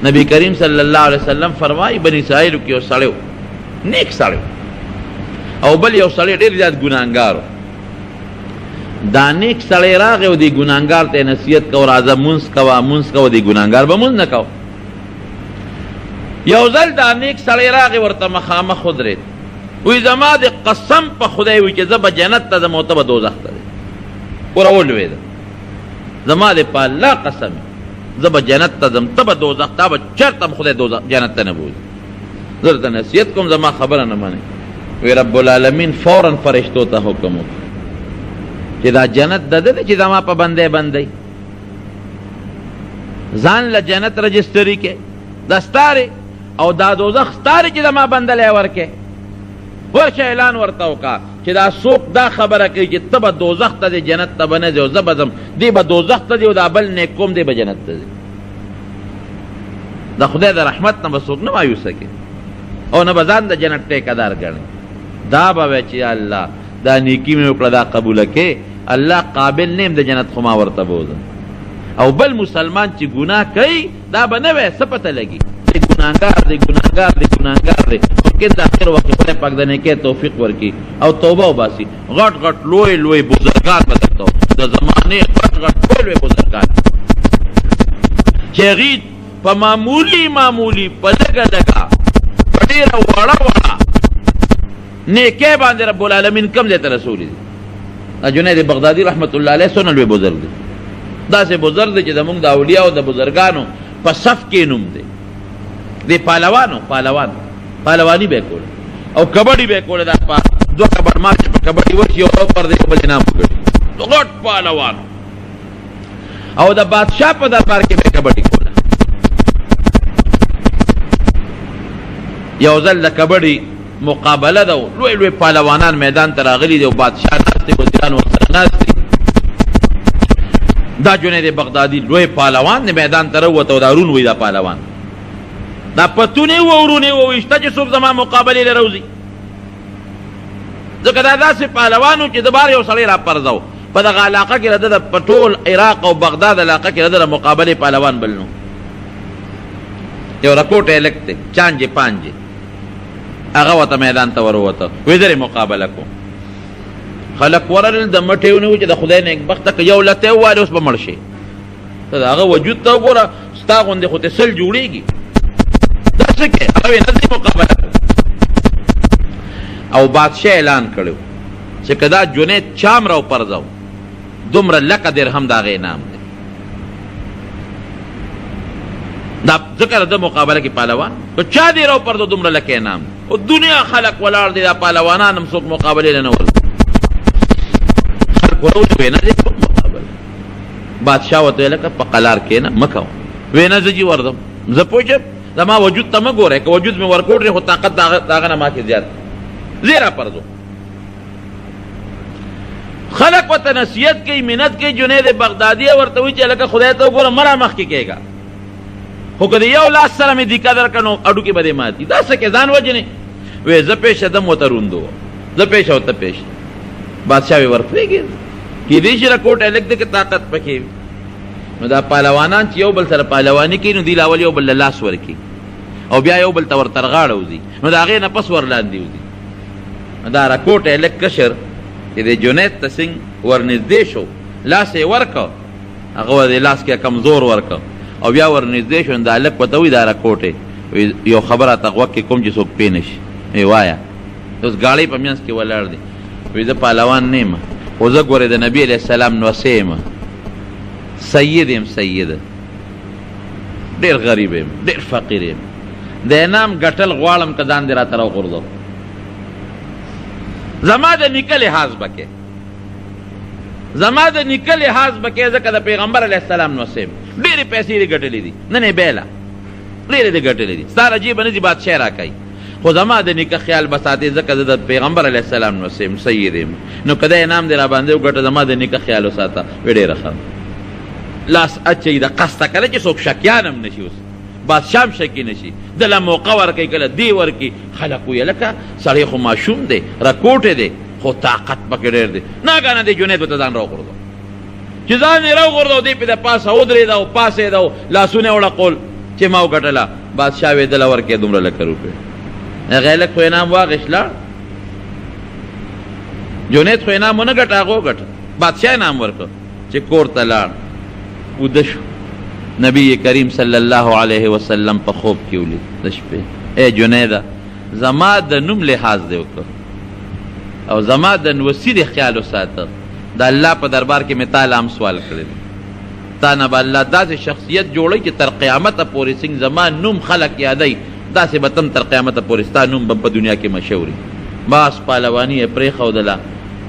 نبی کریم صلی اللہ علیہ وسلم فرمائی بنی اسرائیل کی یو سړی نیک سړی او بل یو سړی ډېر زیات ګناهګار دا نیک سړی راغی او دی ګناهګار ته نصیحت کو راځه مونځ کوه دی ګناهګار به مونځ نه کو یو ځل دا نیک سړی راغی ورته مخامخ ودرېد وی زما د قسم په خدای وی چې زه به جنت ته ځم او ته به دوزخ ته ځې پوره ولوېده زما د په الله قسم زه به جنت ته ځم ته به دوزخ تا به چېرته هم خدای جنت ته نه بوځي زه درته نصیحت کوم زما خبره نه منې وی رب العالمین فوراً فرشتو ته حکم وکړ چې دا جنت د ده دی چې زما په بندی بندی ځان له جنت رجسټري کې دا ستارې او دا دوزخ ستارې چې زما بندلی ورکې ورشه اعلان ورته وکړه چې دا څوک دا خبره کوي چې ته به دوزخ ته دی جنت ته به نه ځې او زه به ځم دی به دوزخ ته دی او دا بل نیک کوم دی به جنت ته ځي د خدای د رحمت نه به څوک نه مایوسه کړي او نه به ځان د جنت ټیکهدار ګڼي دا به وی چې الله دا نیکی مې وکړه دا قبوله کې الله قابل نیم د جنت خو ما ورته بوځم او بل مسلمان چې ګناه کوي دا به نه وی څه پته لګي دی ګناهګار دی ممکن د آخر وخت خدای پاک د نیکۍ توفیق ورکړي او توبه وباسي غټ لوی بزرګان به درته د زمانې غټ لوی بزرګان چې هغوی په معمولي په لږه په ډېره وړه نیکۍ باندې رب العالمین کم ځای ته رسولی دي جنید بغدادي رحمت الله علیه څونه لوی بزرګ دی داسې بزرګ دی چې زمونږ د اولیاء او د بزرګانو په صف کې نوم دی دی پهلواني به کوله او کبډي به کوله دا په دوه کبډ مارچ په کبډي وشي یو پر دی بل نام وکړي غټ پهلوان او د بادشاہ په دربار کې به کبډي کوله یو ځل د کبډي مقابله ده لوی پهلوانان میدان ته راغلي دي او بادشاہ ناست دی وزیران ورسره ناست دي دا جنید بغدادي لوی پهلوان د میدان ته راووته او دا رون وی دا پهلوان دا پتونې و ورونې وویشته چې څوک زما مقابلې له روځي ځکه دا داسې پهلوان و چې د بار یو سړی راپرځه و په دغه علاقه کې د ده په ټول عراق او بغداد علاقه کې د ده د مقابلې پهلوان بل نو یو رکوټ هلک دی چانجې پانجې هغه ورته میدان ته وروته وی درې مقابله کوم خلک ورلل د مټې ونیو چې د خدای نیکبخته که یو لته ووالې اوس به مړ شي ته د هغه وجود ته وګوره ستا غوندې خو ته سل جوړېږي دا څه کې هغه وی نه دې مقابله او بادشاه اعلان کړی چې که دا جنید چام راوپرځو دومره لکه درهم د هغې انعام دی دا ذکر د مقابله کې پهلوان که چا دې راوپرځو دومره لکه انعام او دنیا خلق ولاړ دي دا پهلوانان هم څوک مقابلې له نه ورځي خلق ورته وی نه دې کوم مقابله بادشاه ورته ویل که په قلار کښېنه مه کوه وی نه زه جي ورځم زه پوه شم زما وجود ته مه ګورئ که وجود مې ورکوټ دی خو طاقت د هغه نه ما کې زیات زه راپرځو خلق ورته نصیحت کوي منت کوي جنید بغدادي ورته وایي چې هلکه خدای ته وګوره مه رامخکې کېږه خو که د یو لاس سره مې دیکه درکړه نو اډوکې به دې ماتي دا څه کې ځان وجنې وی زه پیشه دم ورته روندو زه پیشه ورته پیشه بادشاه وی ورپرېږي کېدای شي رکوټ هلک دی که طاقت پکې وي نو دا پهلوانان چې یو بل سره پهلواني کوي نو دوی لاول یو بل له لاس ورکړي او بیا یو بل ته ورته رغاړه وځي نو د هغې نه پس ورلاندې وځي دا رکوټ هلک کشر چې د جنید ته سنګ ورنږدې شو لاس یې ورکړه هغه د لاس کې کمزور ورکړه او بیا ورنږدې شو دا هلک ورته وایي دا رکوټ یو خبره ته غوږ کې کوم چې څوک پې نه شي وی وایه اوس ګاړۍ په منځ کې ولاړ دی وی زه پهلوان نه یم خو زه ګورې د نبي علیه السلام نوسې یم سید یم سید ډېر غریب یم ډېر فقیر یم د انعام ګټل غواړم که ځان دې راته راوغورځو زما د نیکه لحاظ به کې زما د نیکه لحاظ به کې ځکه د پیغمبر علیه السلام نوسې یم ډېرې پیسې دې ګټلې دي نن یې بیله ډېرې دې ګټلې دي ستا رجیبه نه دي بادشاه راکوي خو زما د نیکه خیال به ساتې ځکه زه د پیغمبر علیه السلام نوسې یم سید یم نو که دا انعام دې راباندې وګټه زما د نیکه خیال وساته وی ډېره ښه لاس اچوي د قصده کله چې څوک شکیان هم نشي اوس بادشاه هم شکي نشي دله موقع ورکوي کله دی ورکي خلک ویې لکه سړی خو ماشوم دی رکوټې دی خو طاقت پکې ډېر دی ناګانه دی جنید ورته ځان راوغورځو چې ځان یې راوغورځو دی پې د پاسه ودرېده او پاسېده او لاسونه یې وړقول چې ما وګټله بادشاه وې دله ورکې دومره لکه روپۍ هغه لږ خو انعام واغېست لاړ جنید خو انعام ونه ګټه هغه وګټه بادشاه انعام ورکړ چې کور ته لاړ وده شو نبی کریم صلی الله علیه وسلم په خوب کې ولید د شپې ای جنیده زما د نوم لحاظ دی وکړه او زما د وسیلې خیال وساته د الله په دربار کې مې تا له هم سوال کړی دی تا نه به الله داسې شخصیت جوړوي چې تر قیامته پورې څنګه زما نوم خلق یادوي داسې به تم تر قیامته پورې ستا نوم به په دنیا کې مشهور وي باس پهلواني یې پرېښودله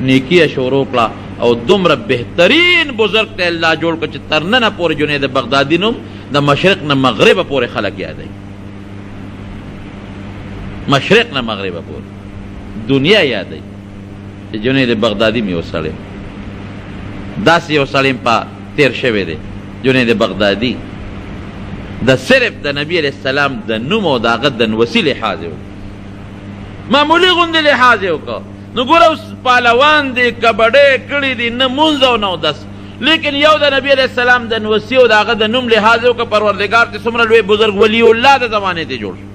نیکي یې شروع کړه او دومره بهترین بزرګ ته الله جوړ کړه چې تر ننه پورې جنید بغدادي نوم د مشرق نه مغربه پورې خلک یادوي مشرق نه مغربه پورې دنیا یادوي چې جنید بغدادي مې یو سړی داسې یو سړی په تیر شوی دی جنید بغدادي د صرف د نبی علیہ السلام د نوم او د هغه د وسیلې لحاظ یې وکړه معمولي غوندې لحاظ یې وکړه نو ګوره اوس پهلوان دی کبډۍ کړي دي نه مونځ او نه اودس لیکن یو د نبی علیہ السلام د نوسي او د هغه د نوم لحاظ یې وکړه پروردګار چې څومره لوی بزرګ ولی الله د زمانې ته جوړ شو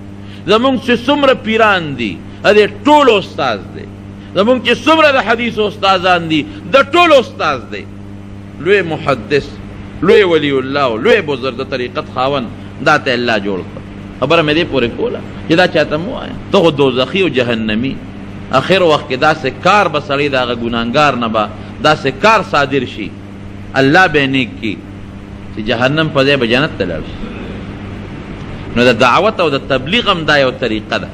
زمونږ چې څومره پیران دي د ټولو استاد دی زمونږ چې څومره د حدیثو استادان دي د ټولو استاد دی لوی محدث لوی ولی الله لوی بزرګ د طریقت خاون دا ته الله جوړ کړ خبره مې دې پورې کوله چې دا چاته مو وایا ته خو دوزخي او جهنمي اخر وخت کې داسې کار به سړی د هغه ګناهګار نه به داسې کار صادر شي الله به نیک کي چې جهنم په ځای به جنت ته لاړ شي نو د دعوت او د تبلیغ هم دا یو طریقه ده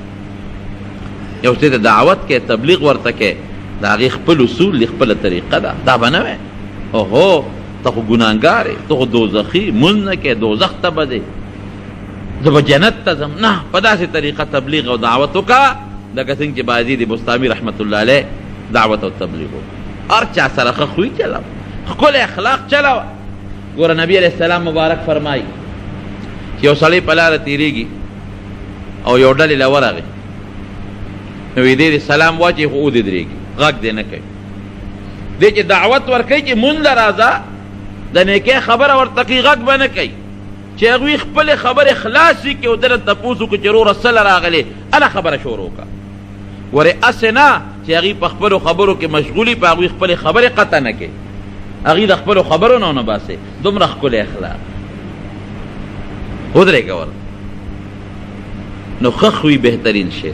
یو څه د دعوت کې تبلیغ ورته کې د هغې خپل اصول د خپله طریقه ده دا به نه وی اوهو ته خو ګناهګار یې ته خو دوزخي مونځ نه کې دوزخ ته به دی زه به جنت ته ځم نه په داسې طریقه تبلیغ او دعوت وکړه لکه څنګه چې بازي د بستامي رحمت الله علیه دعوت او تبلیغ وکړه هر چا سره ښه خوی چلوه ښکلی اخلاق چلوه ګوره نبی علیه السلام مبارک فرمایي چې یو سړی په لاره تېرېږي او یو ډلې له ورغې نو یې دې سلام واچوي خو ودرېږي غږ دې نه کوي دې چې دعوت ورکوي چې مونږ له راځه د نیکۍ خبره ورته کوي غږ به نه کوي چې هغوی خپلې خبرې خلاصې کړي او دله تپوس وکړي چې وروره څه راغلې هله خبره شروع کړه ورې هسې نه چې هغوی په خپلو خبرو کې مشغولي په هغوی خپلې خبرې قطع نه کوي هغوی د خپلو خبرو نه ونه باسي دومره ښکلی اخلاق ودرېږه ورته نو ښه خوی بهترین شی